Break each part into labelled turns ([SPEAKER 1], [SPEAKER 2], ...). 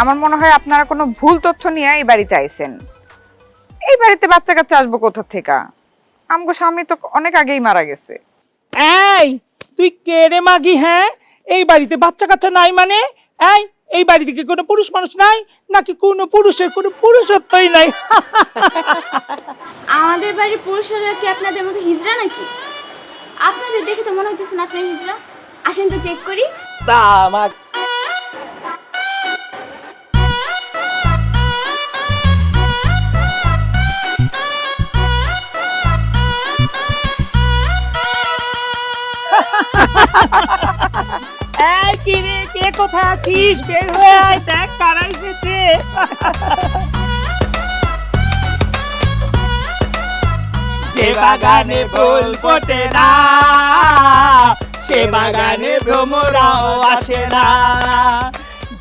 [SPEAKER 1] আমার মনে হয় আপনারা কোনো ভুল তথ্য নিয়ে এই বাড়িতে আইছেন। এই বাড়িতে বাচ্চা কাচ্চা আসবো কোথা থেকে? আমগো স্বামী তো অনেক আগেই মারা গেছে।
[SPEAKER 2] এই তুই কে রে মাগি? হ্যাঁ, এই বাড়িতে বাচ্চা কাচ্চা নাই মানে? এই বাড়িতে কি কোনো পুরুষ মানুষ নাই, নাকি কোনো পুরুষের কোনো পুরুষত্বই নাই?
[SPEAKER 3] আমাদের বাড়ির পুরুষরা কি আপনাদের মতো হিজড়া নাকি? আপনাদের দেখে তো মনে হইতেছে না আপনারা হিজড়া। আসেন তো চেক করি।
[SPEAKER 2] তা আমার এই কি রে, কে কোথায় আছিস? বের হয়ে আয়, দেখ কারা এসেছে। যে বাগানে ফুল ফোটে না, সে বাগানে ভ্রমরাও আসে না।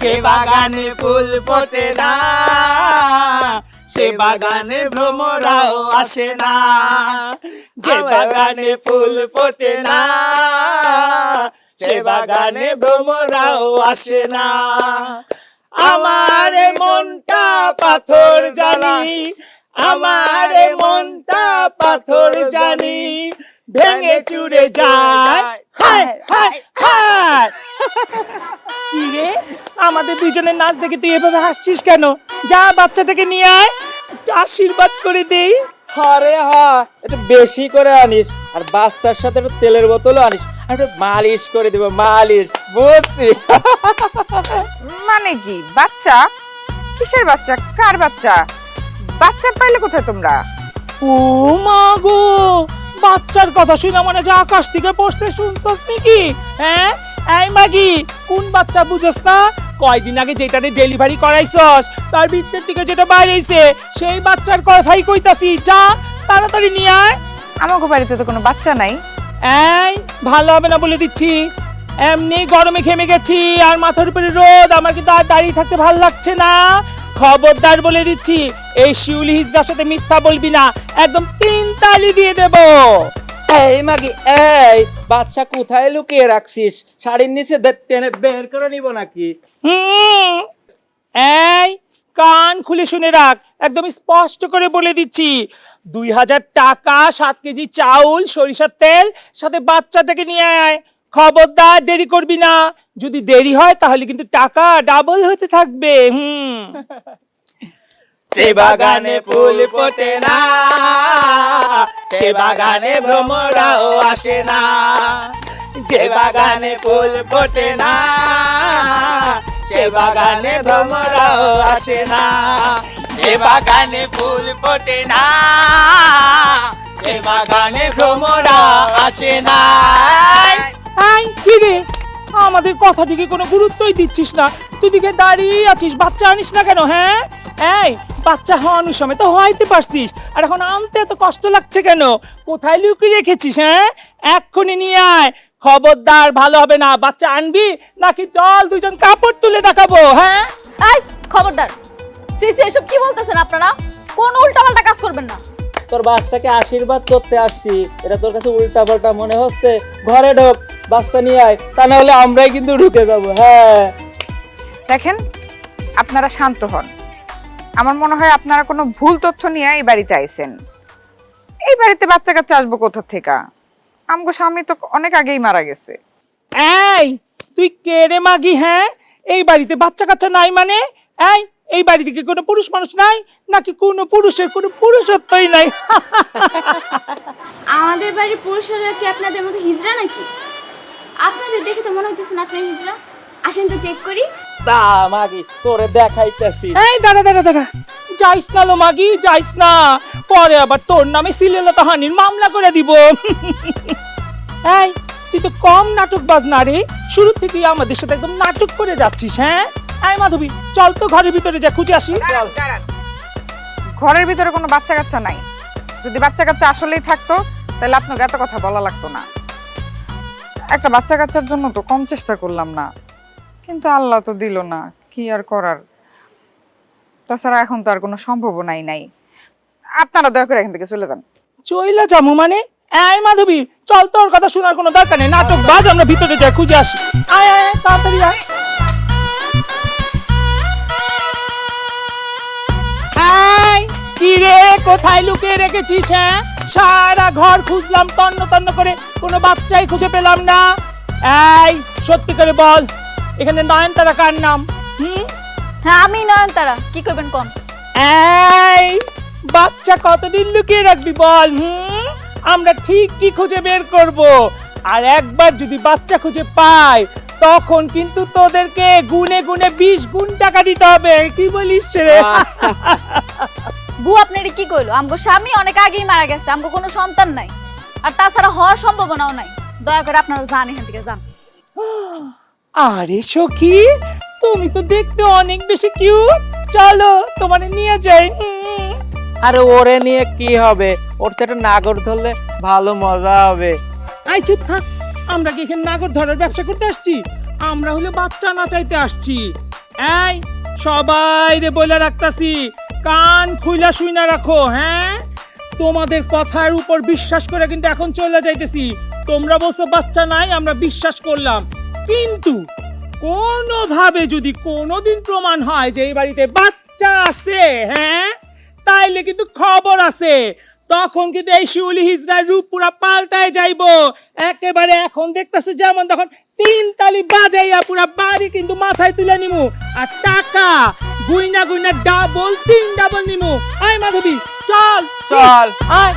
[SPEAKER 2] যে বাগানে ফুল ফোটে না, সে বাগানে ভ্রমরাও আসে না। যে বাগানে ফুল ফোটে না, সে বাগানে ভ্রমরাও আসে না। আমার মনটা পাথর জানি, আমার মনটা পাথর জানি, ভেঙে চুরে যায়। হায় হায় হায়! কি রে, আমাদের দুইজনের নাচ দেখে তুই এভাবে হাসছিস কেন? যা বাচ্চাটাকে নিয়ে আয়, একটু আশীর্বাদ করে দেই।
[SPEAKER 4] আরে একটু বেশি করে আনিস, আর বাচ্চার সাথে একটু তেলের বোতলও আনিস, আর একটু মালিশ করে দিব, মালিশ, বুঝছিস?
[SPEAKER 1] মানে কি বাচ্চা? কিসের বাচ্চা? কার বাচ্চা? বাচ্চা পাইলে কোথায় তোমরা?
[SPEAKER 2] ও মা গো, বাচ্চার কথা শুনে মনে যে আকাশ থেকে পড়তে শুনছস নাকি? হ্যাঁ, এই মাগি, কোন বাচ্চা বুঝছস না? কয়দিন আগে যেটারে ডেলিভারি করাইছস, তার ভিতর থেকে যেটা বাইরেছে সেই বাচ্চার কথাই কইতাছি। যা তাড়াতাড়ি নিয়ে আয়।
[SPEAKER 1] আমাগো বাড়িতে তো কোনো বাচ্চা নাই।
[SPEAKER 2] এই ভালো হবে না বলে দিচ্ছি। এমনি গরমে ঘেমে গেছি, আর মাথার উপরে রোদ, আমার কিন্তু আর দাঁড়িয়ে থাকতে ভালো লাগছে না। খবরদার বলে দিচ্ছি, এই শিউলি হিজড়ার সাথে মিথ্যা বলবি না, একদম 3 তালি দিয়ে দেব।
[SPEAKER 4] এই মাগি, এই বাচ্চা কোথায় লুকিয়ে রাখছিস? শাড়ির নিচে টেনে বের করে নিব নাকি?
[SPEAKER 2] এই কান খুলে শুনে রাখ, একদম স্পষ্ট করে বলে দিচ্ছি, 2000 টাকা, 7 কেজি চাউল, সরিষার তেল, সাথে বাচ্চাটাকে নিয়ে আয়। খবরদার দেরি করবি না, যদি দেরি হয় তাহলে কিন্তু টাকা ডাবল হতে থাকবে।
[SPEAKER 4] যে বাগানে ফুল ফোটে না, সে বাগানে ভ্রমরাও আসে না। যে বাগানে ফুল ফোটে না, সে বাগানে ভ্রমরাও আসে না। যে বাগানে ফুল ফোটে না, সে বাগানে ভ্রমরা আসে না।
[SPEAKER 2] এই কি রে, আমাদের কথা দিকে কোনো গুরুত্বই দিচ্ছিস না, তুই দিকে দাঁড়িয়ে আছিস, বাচ্চা আনিস না কেন? হ্যাঁ, এই বাচ্চা হওয়ানোর সময় তো হয়তো পারছিস, আর এখন আনতে এত কষ্ট লাগছে কেন? কোথায় লুকিয়ে রেখেছিস? হ্যাঁ, এক্ষুনি নিয়ে আয়। খবরদার, ভালো হবে না। বাচ্চা আনবি নাকি চল দুইজন কাপড় তুলে দেখাবো? হ্যাঁ,
[SPEAKER 5] এই খবরদার, সিসি এসব কি বলতেছেন আপনারা? কোন উল্টাপাল্টা কাজ করবেন না।
[SPEAKER 4] তোর বাচ্চাকে আশীর্বাদ করতে আসছি, এটা তোর কাছে উল্টা পাল্টা মনে হচ্ছে? ঘরে ঢোক, বাচ্চা নিয়ে আয়, তা না হলে আমরাই কিন্তু ঢুকে যাবো। হ্যাঁ,
[SPEAKER 1] দেখেন, আপনারা শান্ত হন। আমার মনে হয় আপনারা কোনো ভুল তথ্য নিয়ে এই বাড়িতে আইছেন। এই বাড়িতে বাচ্চা কাচ্চা আসবো কোথা থেকে? আমগো স্বামী তো অনেক আগেই মারা গেছে।
[SPEAKER 2] এই তুই কে রে মাগি? হ্যাঁ, এই বাড়িতে বাচ্চা কাচ্চা নাই মানে? এই বাড়িতে কি কোনো পুরুষ মানুষ নাই, নাকি কোনো পুরুষের কোনো পুরুষত্বই নাই?
[SPEAKER 3] আমাদের বাড়ির পুরুষরা কি আপনাদের মতো হিজড়া নাকি? আপনাদের দেখে তো মনে হইতেছে না আপনারা হিজড়া। আসেন তো চেক করি।
[SPEAKER 4] তা মাগি তোরে দেখাইতেছি।
[SPEAKER 2] এই দাঁড়া দাঁড়া দাঁড়া, যাইস না লো মাগি, যাইস না, পরে আবার তোর নামে শ্লীলতাহানির মামলা করে দিব। এই তুই তো কম নাটকবাজ না রে, শুরু থেকেই আমাদের সাথে একদম নাটক করে যাচ্ছিস। হ্যাঁ, এই মাধবী, চল তো ঘরের ভিতরে যা খুঁজে আসি।
[SPEAKER 1] ঘরের ভিতরে কোনো বাচ্চা কাচ্চা নাই। যদি বাচ্চা কাচ্চা আসলেই থাকতো তাহলে আপনাকে এত কথা বলা লাগতো না। একটা বাচ্চা কাচ্চার জন্য তো কম চেষ্টা করলাম না, কিন্তু আল্লাহ তো দিল না, কি আর করার। তাছাড়া এখন তো আর কোনো সম্ভাবনাই নাই। আপনারা দয়া করে এখান থেকে চলে যান।
[SPEAKER 2] চইলা যামু মানে? এই মাধবী, চল, তোর কথা শোনার কোনো দরকার নেই, নাটক বাজ, আমরা ভিতরে যাই খুঁজে আসি। আয় আয়, তাড়াতাড়ি আয়। কোথায় লুকিয়ে রেখেছিস? হ্যাঁ, সারা ঘর খুঁজলাম তন্ন তন্ন করে, কোনো বাচ্চাই খুঁজে পেলাম না। এই সত্যি করে বল, এখানে নয়নতারা কার নাম?
[SPEAKER 5] হ্যাঁ আমি নয়নতারা, কি করবেন কোন?
[SPEAKER 2] এই বাচ্চা কতদিন লুকিয়ে রাখবি বল? আমরা ঠিক কি খুঁজে বের করব। আর একবার যদি বাচ্চা খুঁজে পাই তখন কিন্তু তোদেরকে গুনে গুনে 20 গুণ টাকা দিতে হবে। কি বলিস রে?
[SPEAKER 5] বউ আপনার কি কইলো? আমগো স্বামী অনেক আগেই মারা গেছে, আমগো কোনো সন্তান নাই, আর তাছাড়া হওয়ার সম্ভাবনাও নাই। দয়া করে আপনারা যান এখান থেকে, যান।
[SPEAKER 2] আরে সখী, তুমি তো দেখতে অনেক বেশি কিউট, চলো তোমারে নিয়ে যাই।
[SPEAKER 4] আরে ওরে নিয়ে কি হবে, ওর সাথে নাগর ধরলে ভালো মজা হবে।
[SPEAKER 2] আই চুপ থাক, আমরা কি এখানে নাগর ধরার ব্যবসা করতে আসছি? আমরা হলে বাচ্চা না চাইতে আসছি। এই সবাই রে বলে রাখতাছি, কান খুইলা শুইনা রাখো। হ্যাঁ, তোমাদের কথার উপর বিশ্বাস করে কিন্তু এখন চলে যাইতেছি। তোমরা বলছো বাচ্চা নাই, আমরা বিশ্বাস করলাম, কিন্তু কোনোভাবে যদি কোনোদিন প্রমাণ হয় যে এই বাড়িতে বাচ্চা আছে, হ্যাঁ, তাইলে কিন্তু খবর আছে। তখন কিন্তু এই শিউলি হিজড়ার রূপ পুরা পাল্টায় যাইবো একেবারে। এখন দেখতেছো যেমন, তখন 3 তালি বাজাইয়া পুরা বাড়ি কিন্তু মাথায় তুলে নিমু, আর টাকা গুইনা গুইনা ডাবল 3 ডাবল নিমু। আয় মাধবী, চল
[SPEAKER 4] চল।
[SPEAKER 2] আয়।